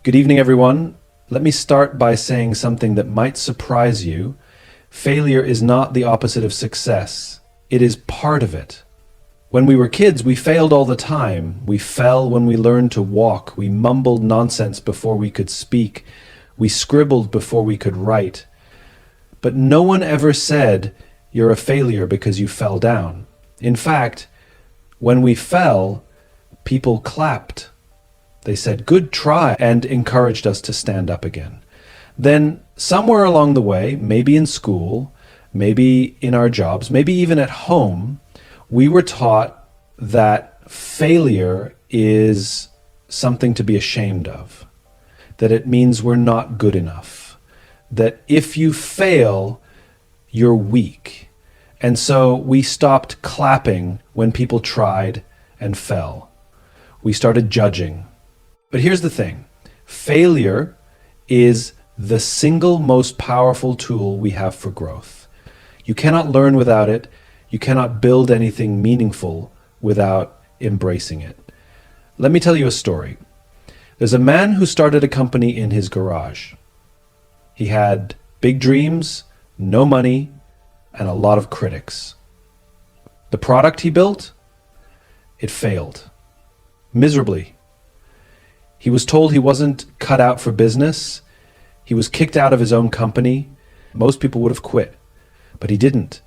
Good evening, everyone. Let me start by saying something that might surprise you. Failure is not the opposite of success. It is part of it. When we were kids, we failed all the time. We fell when we learned to walk. We mumbled nonsense before we could speak. We scribbled before we could write. But no one ever said, "You're a failure because you fell down." In fact, when we fell, people clapped. They said, "Good try," and encouraged us to stand up again. Then, somewhere along the way, maybe in school, maybe in our jobs, maybe even at home, we were taught that failure is something to be ashamed of, that it means we're not good enough, that if you fail, you're weak. And so we stopped clapping when people tried and fell. We started judging. But here's the thing. Failure is the single most powerful tool we have for growth. You cannot learn without it. You cannot build anything meaningful without embracing it. Let me tell you a story. There's a man who started a company in his garage. He had big dreams, no money, and a lot of critics. The product he built, it failed miserably. He was told he wasn't cut out for business. He was kicked out of his own company. Most people would have quit, but he didn't.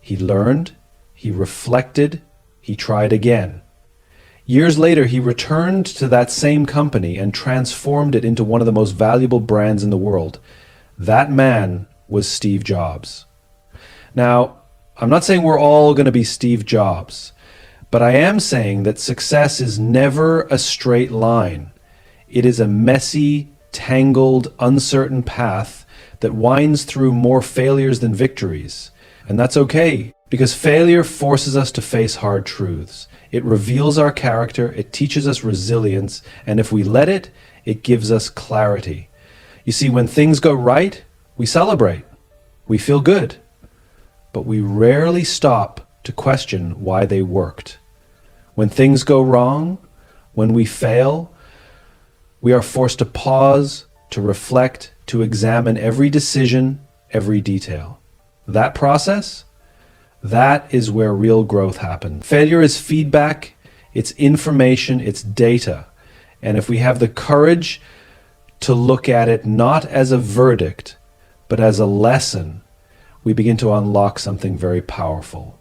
He learned, he reflected, he tried again. Years later, he returned to that same company and transformed it into one of the most valuable brands in the world. That man was Steve Jobs. Now, I'm not saying we're all going to be Steve Jobs, but I am saying that success is never a straight line. It is a messy, tangled, uncertain path that winds through more failures than victories. And that's okay, because failure forces us to face hard truths. It reveals our character, it teaches us resilience, and if we let it, it gives us clarity. You see, when things go right, we celebrate. We feel good. But we rarely stop to question why they worked. When things go wrong, when we fail, we are forced to pause, to reflect, to examine every decision, every detail. That process, that is where real growth happens. Failure is feedback, it's information, it's data. And if we have the courage to look at it not as a verdict, but as a lesson, we begin to unlock something very powerful.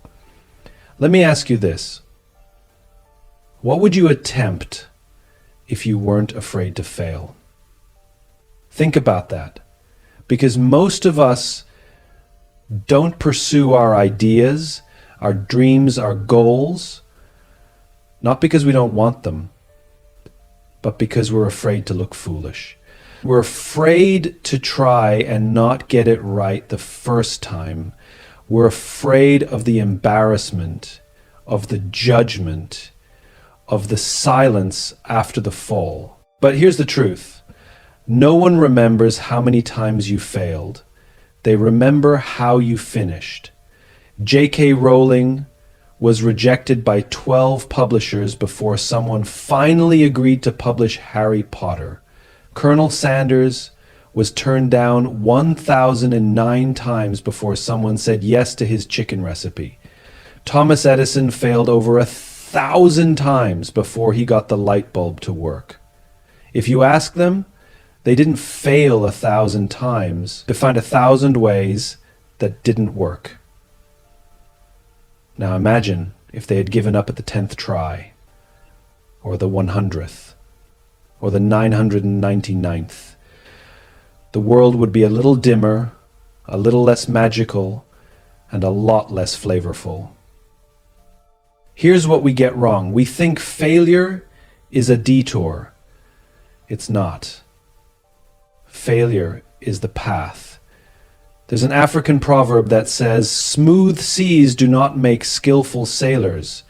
Let me ask you this. What would you attempt if you weren't afraid to fail? Think about that. Because most of us don't pursue our ideas, our dreams, our goals, not because we don't want them, but because we're afraid to look foolish. We're afraid to try and not get it right the first time. We're afraid of the embarrassment, of the judgment, of the silence after the fall. But here's the truth. No one remembers how many times you failed. They remember how you finished. J.K. Rowling was rejected by 12 publishers before someone finally agreed to publish Harry Potter. Colonel Sanders was turned down 1,009 times before someone said yes to his chicken recipe. Thomas Edison failed over 1,000 times before he got the light bulb to work. If you ask them, they didn't fail 1,000 times to find 1,000 ways that didn't work. Now imagine if they had given up at the 10th try, or the 100th, or the 999th. The world would be a little dimmer, a little less magical, and a lot less flavorful. Here's what we get wrong. We think failure is a detour. It's not. Failure is the path. There's an African proverb that says, "Smooth seas do not make skillful sailors."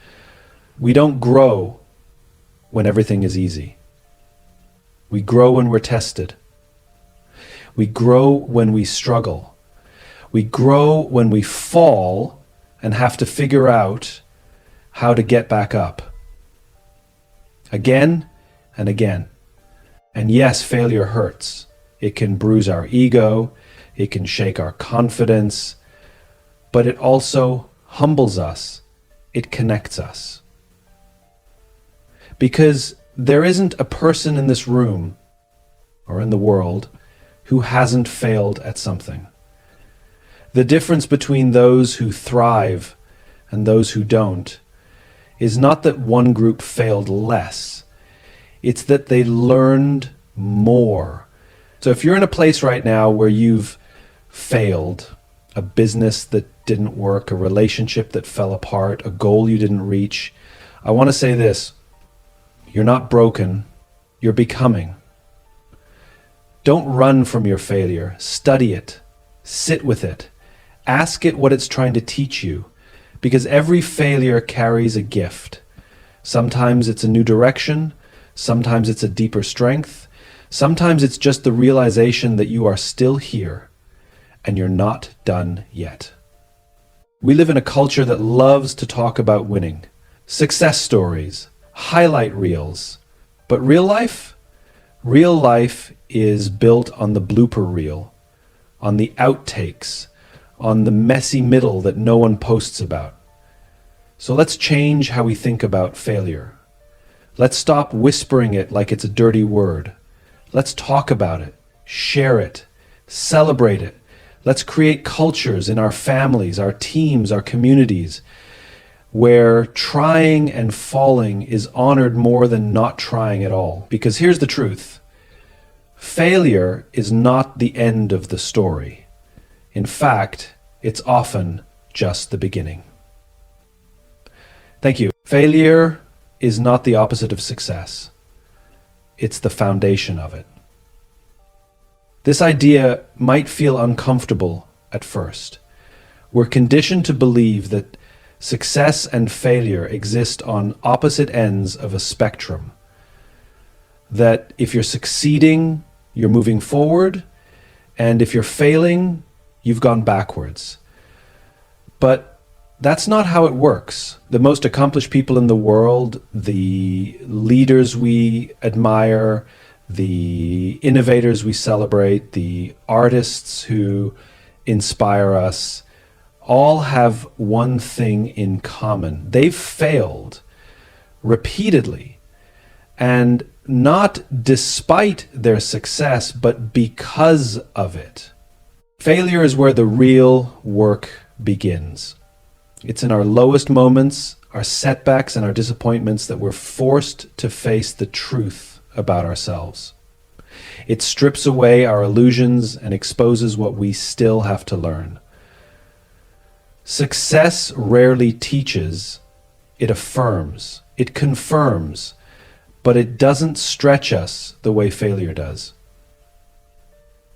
We don't grow when everything is easy. We grow when we're tested. We grow when we struggle. We grow when we fall and have to figure out how to get back up. Again and again. And yes, failure hurts. It can bruise our ego, it can shake our confidence, but it also humbles us. It connects us. Because there isn't a person in this room or in the world who hasn't failed at something. The difference between those who thrive and those who don't is not that one group failed less. It's that they learned more. So if you're in a place right now where you've failed, a business that didn't work, a relationship that fell apart, a goal you didn't reach, I want to say this: you're not broken, you're becoming. Don't run from your failure. Study it. Sit with it. Ask it what it's trying to teach you, because every failure carries a gift. Sometimes it's a new direction. Sometimes it's a deeper strength. Sometimes it's just the realization that you are still here and you're not done yet. We live in a culture that loves to talk about winning, success stories, highlight reels. But real life is built on the blooper reel, on the outtakes, on the messy middle that no one posts about. So let's change how we think about failure. Let's stop whispering it like it's a dirty word. Let's talk about it, share it, celebrate it. Let's create cultures in our families, our teams, our communities, where trying and falling is honored more than not trying at all. Because here's the truth: failure is not the end of the story. In fact, it's often just the beginning. Thank you. Failure is not the opposite of success. It's the foundation of it. This idea might feel uncomfortable at first. We're conditioned to believe that success and failure exist on opposite ends of a spectrum. That if you're succeeding, you're moving forward, and if you're failing, you've gone backwards. But that's not how it works. The most accomplished people in the world, the leaders we admire, the innovators we celebrate, the artists who inspire us, all have one thing in common. They've failed repeatedly, and not despite their success, but because of it. Failure is where the real work begins. It's in our lowest moments, our setbacks, and our disappointments that we're forced to face the truth about ourselves. It strips away our illusions and exposes what we still have to learn. Success rarely teaches, it affirms, it confirms, but it doesn't stretch us the way failure does.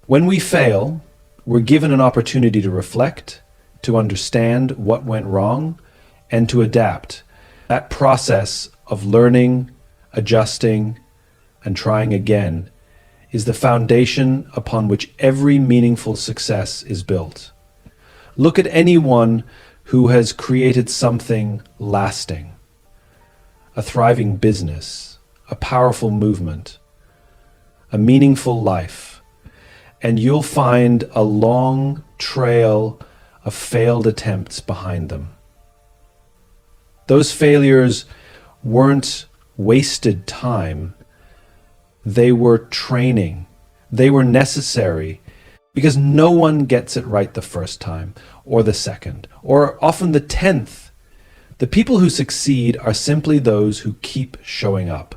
When we fail, we're given an opportunity to reflect, to understand what went wrong, and to adapt. That process of learning, adjusting, and trying again is the foundation upon which every meaningful success is built. Look at anyone who has created something lasting: a thriving business, a powerful movement, a meaningful life, and you'll find a long trail of failed attempts behind them. Those failures weren't wasted time. They were training. They were necessary, because no one gets it right the first time, or the second, or often the 10th. The people who succeed are simply those who keep showing up,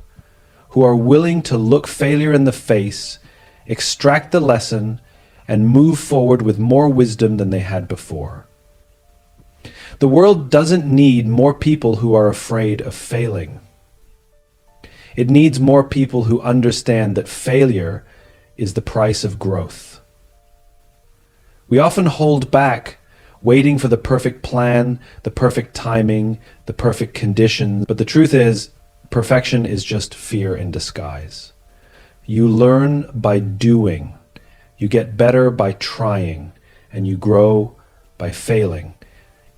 who are willing to look failure in the face, extract the lesson, and move forward with more wisdom than they had before. The world doesn't need more people who are afraid of failing. It needs more people who understand that failure is the price of growth. We often hold back, waiting for the perfect plan, the perfect timing, the perfect conditions. But the truth is, perfection is just fear in disguise. You learn by doing. You get better by trying, and you grow by failing.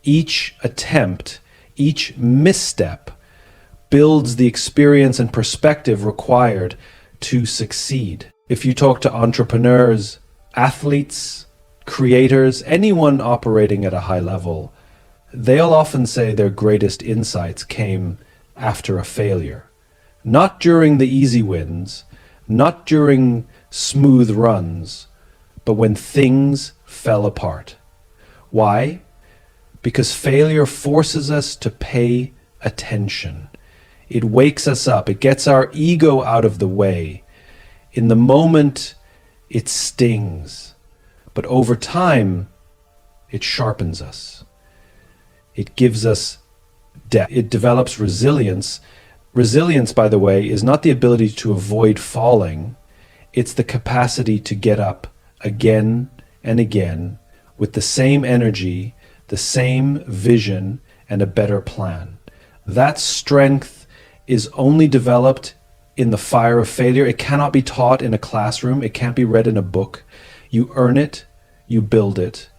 Each attempt, each misstep builds the experience and perspective required to succeed. If you talk to entrepreneurs, athletes, creators, anyone operating at a high level, they'll often say their greatest insights came after a failure. Not during the easy wins, not during smooth runs, but when things fell apart. Why? Because failure forces us to pay attention. It wakes us up. It gets our ego out of the way. In the moment, it stings. But over time, it sharpens us. It gives us depth. It develops resilience. Resilience, by the way, is not the ability to avoid falling. It's the capacity to get up again and again with the same energy, the same vision, and a better plan. That strength is only developed in the fire of failure. It cannot be taught in a classroom. It can't be read in a book. You earn it, you build it.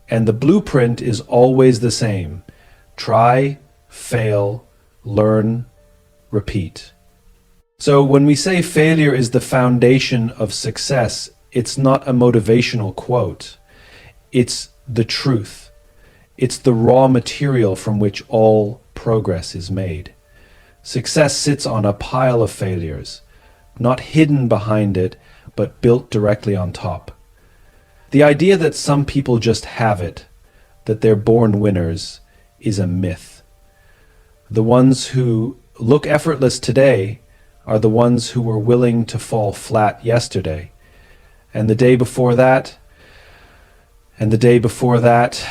And the blueprint is always the same. Try, fail, learn, repeat. So when we say failure is the foundation of success, it's not a motivational quote. It's the truth. It's the raw material from which all progress is made. Success sits on a pile of failures, not hidden behind it, but built directly on top. The idea that some people just have it, that they're born winners, is a myth. The ones who look effortless today are the ones who were willing to fall flat yesterday, and the day before that, and the day before that.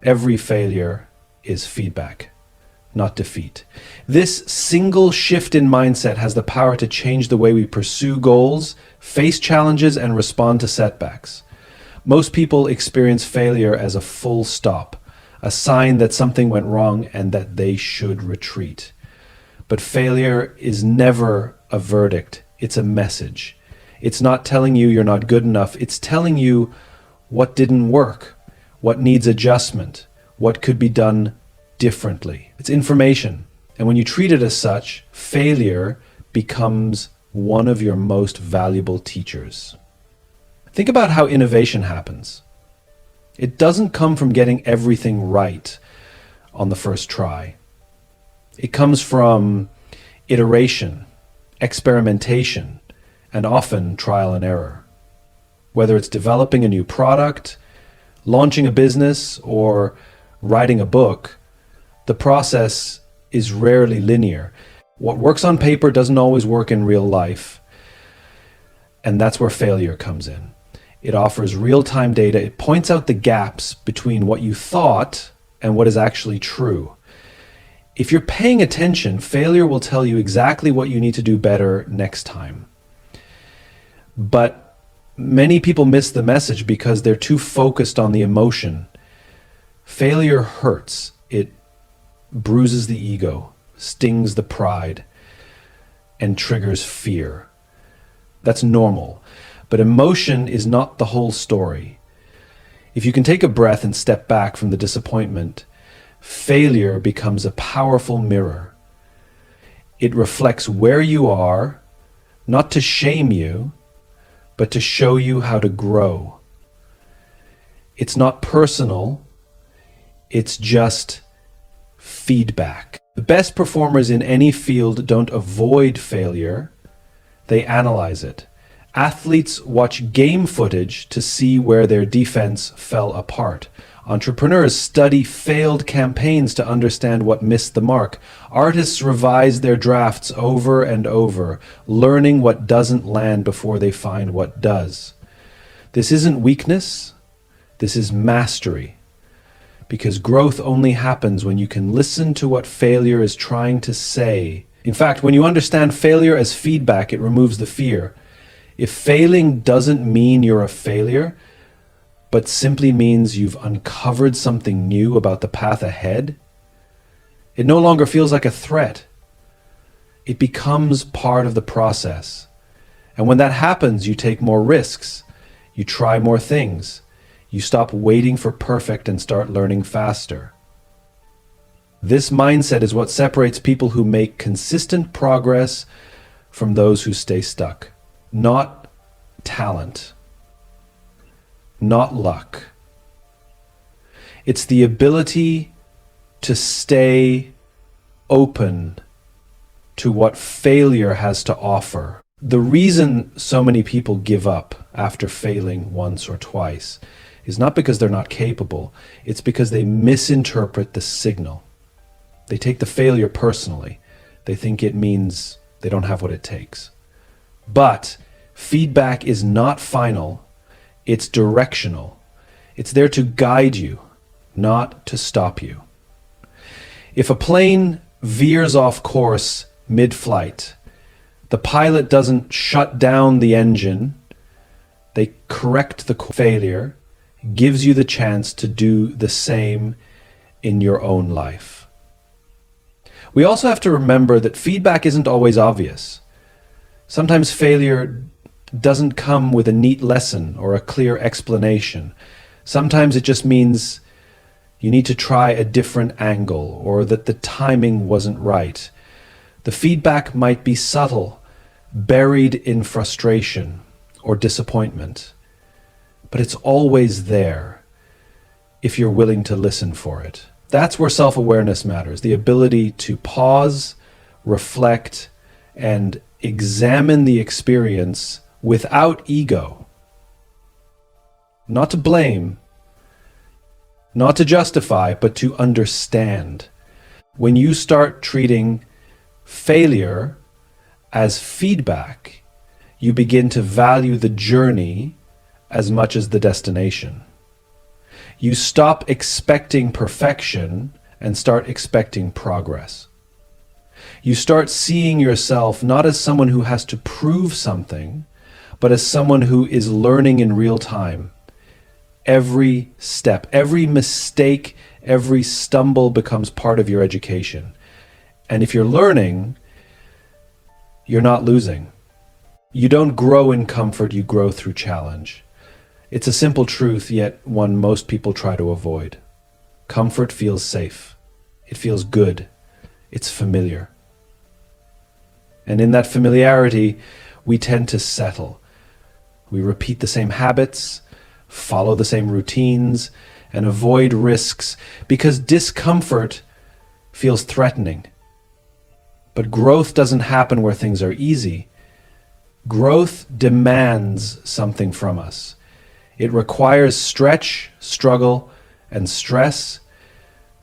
Every failure is feedback, not defeat. This single shift in mindset has the power to change the way we pursue goals, face challenges, and respond to setbacks. Most people experience failure as a full stop, a sign that something went wrong and that they should retreat. But failure is never a verdict, it's a message. It's not telling you you're not good enough, it's telling you what didn't work, what needs adjustment, what could be done differently. It's information. And when you treat it as such, failure becomes one of your most valuable teachers. Think about how innovation happens. It doesn't come from getting everything right on the first try. It comes from iteration, experimentation, and often trial and error. Whether it's developing a new product, launching a business, or writing a book, the process is rarely linear. What works on paper doesn't always work in real life, and that's where failure comes in. It offers real-time data. It points out the gaps between what you thought and what is actually true. If you're paying attention, failure will tell you exactly what you need to do better next time. But many people miss the message because they're too focused on the emotion. Failure hurts. It bruises the ego, stings the pride, and triggers fear. That's normal. But emotion is not the whole story. If you can take a breath and step back from the disappointment, failure becomes a powerful mirror. It reflects where you are, not to shame you, but to show you how to grow. It's not personal, it's just feedback. The best performers in any field don't avoid failure, they analyze it. Athletes watch game footage to see where their defense fell apart. Entrepreneurs study failed campaigns to understand what missed the mark. Artists revise their drafts over and over, learning what doesn't land before they find what does. This isn't weakness, this is mastery. Because growth only happens when you can listen to what failure is trying to say. In fact, when you understand failure as feedback, it removes the fear. If failing doesn't mean you're a failure, but simply means you've uncovered something new about the path ahead, it no longer feels like a threat. It becomes part of the process. And when that happens, you take more risks, you try more things, you stop waiting for perfect and start learning faster. This mindset is what separates people who make consistent progress from those who stay stuck. Not talent, not luck. It's the ability to stay open to what failure has to offer. The reason so many people give up after failing once or twice is not because they're not capable, it's because they misinterpret the signal. They take the failure personally. They think it means they don't have what it takes. But feedback is not final, it's directional. It's there to guide you, not to stop you. If a plane veers off course mid-flight, the pilot doesn't shut down the engine, they correct the failure, gives you the chance to do the same in your own life. We also have to remember that feedback isn't always obvious. Sometimes failure doesn't come with a neat lesson or a clear explanation. Sometimes it just means you need to try a different angle or that the timing wasn't right. The feedback might be subtle, buried in frustration or disappointment, but it's always there if you're willing to listen for it. That's where self-awareness matters, the ability to pause, reflect, and examine the experience without ego. Not to blame, not to justify, but to understand. When you start treating failure as feedback, you begin to value the journey as much as the destination. You stop expecting perfection and start expecting progress. You start seeing yourself not as someone who has to prove something, but as someone who is learning in real time. Every step, every mistake, every stumble becomes part of your education. And if you're learning, you're not losing. You don't grow in comfort, you grow through challenge. It's a simple truth, yet one most people try to avoid. Comfort feels safe. It feels good. It's familiar. And in that familiarity, we tend to settle. We repeat the same habits, follow the same routines, and avoid risks because discomfort feels threatening. But growth doesn't happen where things are easy. Growth demands something from us. It requires stretch, struggle, and stress.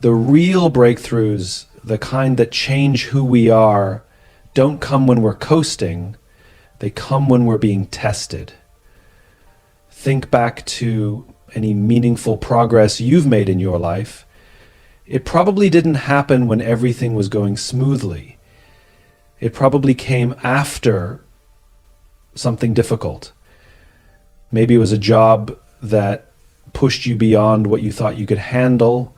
The real breakthroughs, the kind that change who we are, don't come when we're coasting. They come when we're being tested. Think back to any meaningful progress you've made in your life. It probably didn't happen when everything was going smoothly. It probably came after something difficult. Maybe it was a job that pushed you beyond what you thought you could handle.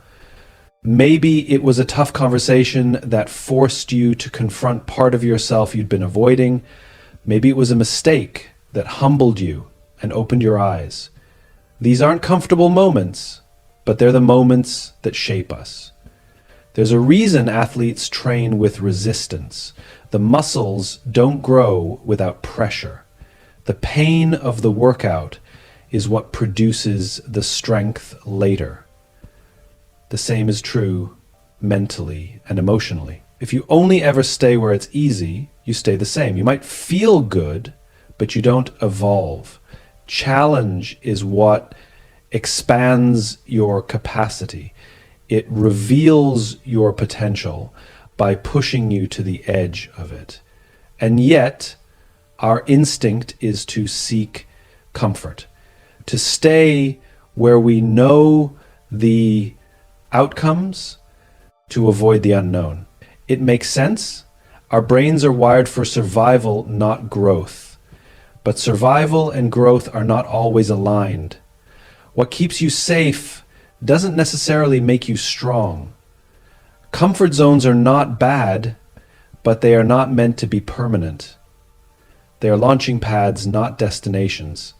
Maybe it was a tough conversation that forced you to confront part of yourself you'd been avoiding. Maybe it was a mistake that humbled you and opened your eyes. These aren't comfortable moments, but they're the moments that shape us. There's a reason athletes train with resistance. The muscles don't grow without pressure. The pain of the workout is what produces the strength later. The same is true mentally and emotionally. If you only ever stay where it's easy, you stay the same. You might feel good, but you don't evolve. Challenge is what expands your capacity. It reveals your potential by pushing you to the edge of it. And yet, our instinct is to seek comfort, to stay where we know the outcomes, to avoid the unknown. It makes sense. Our brains are wired for survival, not growth. But survival and growth are not always aligned. What keeps you safe doesn't necessarily make you strong. Comfort zones are not bad, but they are not meant to be permanent. They are launching pads, not destinations.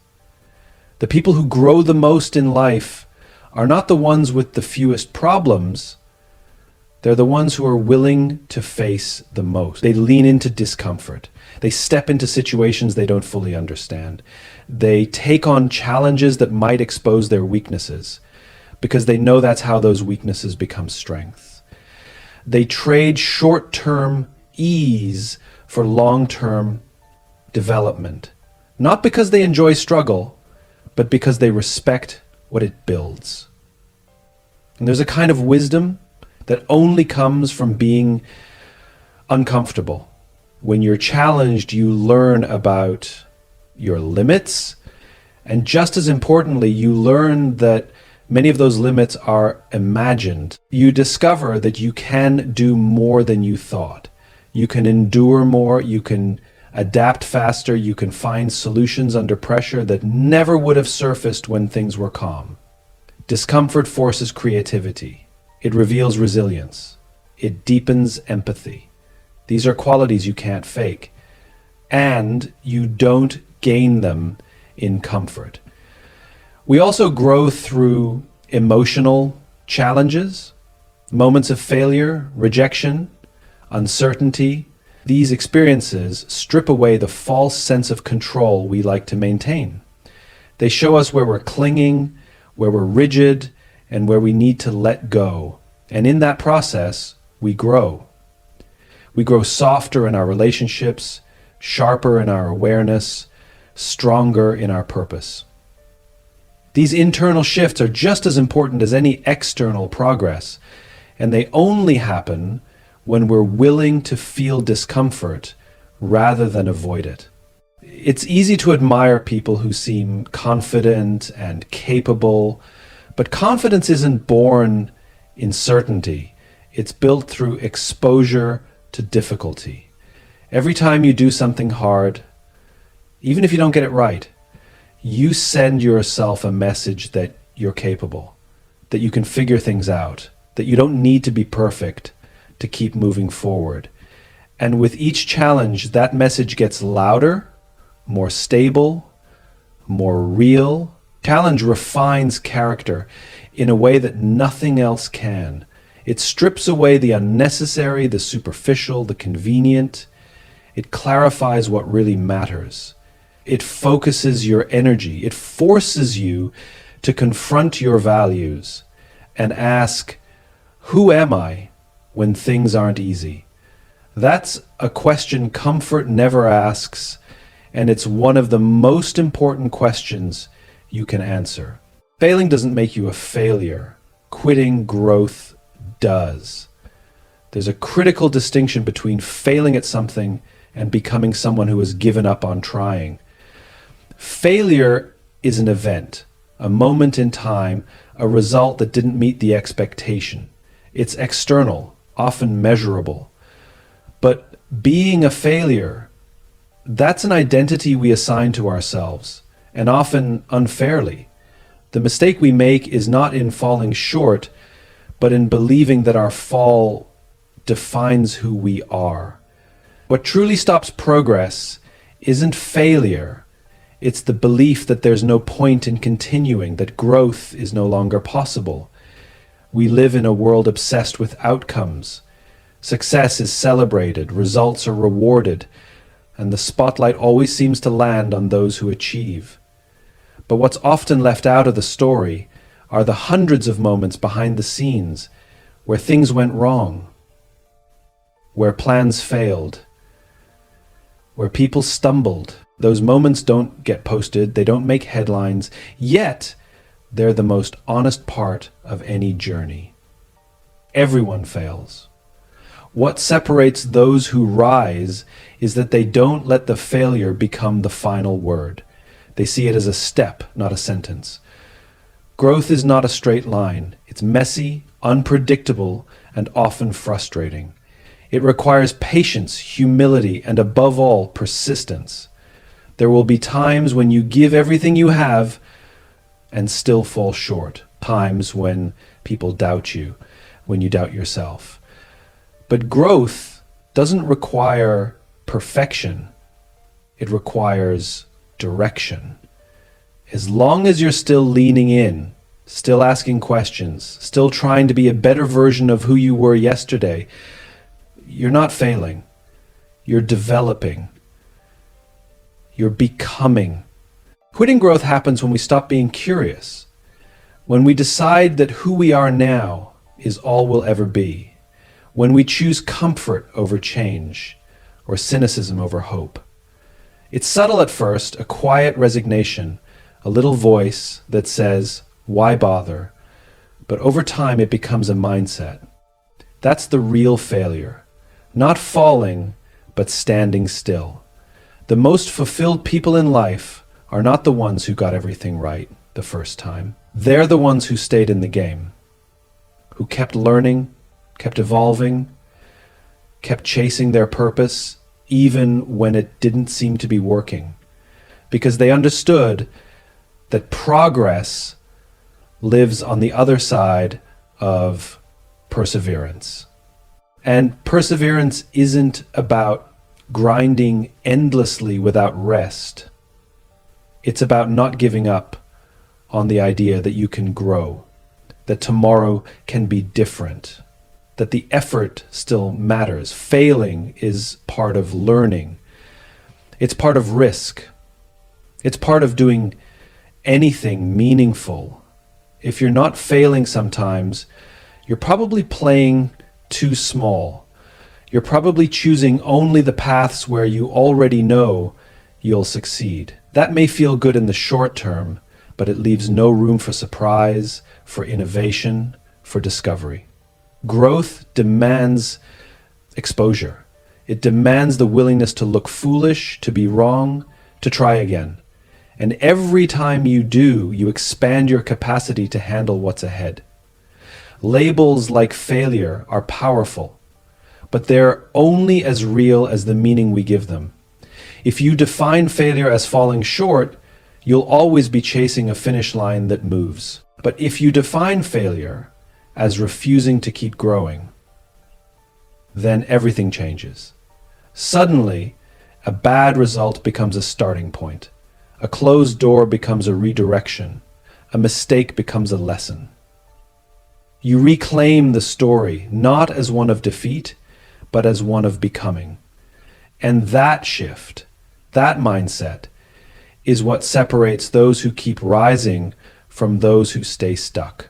The people who grow the most in life are not the ones with the fewest problems, They're the ones who are willing to face the most. They lean into discomfort. They step into situations they don't fully understand. They take on challenges that might expose their weaknesses because they know that's how those weaknesses become strengths. They trade short-term ease for long-term development, not because they enjoy struggle, but because they respect what it builds. And there's a kind of wisdom that only comes from being uncomfortable. When you're challenged, you learn about your limits, and just as importantly, you learn that many of those limits are imagined. You discover that you can do more than you thought. You can endure more, you can adapt faster, you can find solutions under pressure that never would have surfaced when things were calm. Discomfort forces creativity. It reveals resilience. It deepens empathy. These are qualities you can't fake. And you don't gain them in comfort. We also grow through emotional challenges, moments of failure, rejection, uncertainty. These experiences strip away the false sense of control we like to maintain. They show us where we're clinging, where we're rigid, and where we need to let go. And in that process, we grow. We grow softer in our relationships, sharper in our awareness, stronger in our purpose. These internal shifts are just as important as any external progress, and they only happen when we're willing to feel discomfort rather than avoid it. It's easy to admire people who seem confident and capable, but confidence isn't born in certainty. It's built through exposure to difficulty. Every time you do something hard, even if you don't get it right, you send yourself a message that you're capable, that you can figure things out, that you don't need to be perfect to keep moving forward. And with each challenge, that message gets louder, more stable, more real. Challenge refines character in a way that nothing else can. It strips away the unnecessary, the superficial, the convenient. It clarifies what really matters. It focuses your energy. It forces you to confront your values and ask, who am I when things aren't easy? That's a question comfort never asks, and it's one of the most important questions you can answer. Failing doesn't make you a failure. Quitting growth does. There's a critical distinction between failing at something and becoming someone who has given up on trying. Failure is an event, a moment in time, a result that didn't meet the expectation. It's external, often measurable. But being a failure, that's an identity we assign to ourselves, and often unfairly. The mistake we make is not in falling short, but in believing that our fall defines who we are. What truly stops progress isn't failure. It's the belief that there's no point in continuing, that growth is no longer possible. We live in a world obsessed with outcomes. Success is celebrated, results are rewarded, and the spotlight always seems to land on those who achieve. But what's often left out of the story are the hundreds of moments behind the scenes where things went wrong, where plans failed, where people stumbled. Those moments don't get posted, they don't make headlines, yet they're the most honest part of any journey. Everyone fails. What separates those who rise is that they don't let the failure become the final word. They see it as a step, not a sentence. Growth is not a straight line. It's messy, unpredictable, and often frustrating. It requires patience, humility, and above all, persistence. There will be times when you give everything you have and still fall short. Times when people doubt you, when you doubt yourself. But growth doesn't require perfection. It requires direction. As long as you're still leaning in, still asking questions, still trying to be a better version of who you were yesterday, you're not failing. You're developing. You're becoming. Quitting growth happens when we stop being curious, when we decide that who we are now is all we'll ever be, when we choose comfort over change or cynicism over hope. It's subtle at first, a quiet resignation, a little voice that says, "Why bother?" But over time it becomes a mindset. That's the real failure. Not falling, but standing still. The most fulfilled people in life are not the ones who got everything right the first time. They're the ones who stayed in the game, who kept learning, kept evolving, kept chasing their purpose, even when it didn't seem to be working, because they understood that progress lives on the other side of perseverance. And perseverance isn't about grinding endlessly without rest. It's about not giving up on the idea that you can grow, that tomorrow can be different, that the effort still matters. Failing is part of learning. It's part of risk. It's part of doing anything meaningful. If you're not failing sometimes, you're probably playing too small. You're probably choosing only the paths where you already know you'll succeed. That may feel good in the short term, but it leaves no room for surprise, for innovation, for discovery. Growth demands exposure. It demands the willingness to look foolish, to be wrong, to try again. And every time you do, you expand your capacity to handle what's ahead. Labels like failure are powerful, but they're only as real as the meaning we give them. If you define failure as falling short, you'll always be chasing a finish line that moves. But if you define failure as refusing to keep growing, then everything changes. Suddenly, a bad result becomes a starting point. A closed door becomes a redirection. A mistake becomes a lesson. You reclaim the story, not as one of defeat, but as one of becoming. And that shift, that mindset, is what separates those who keep rising from those who stay stuck.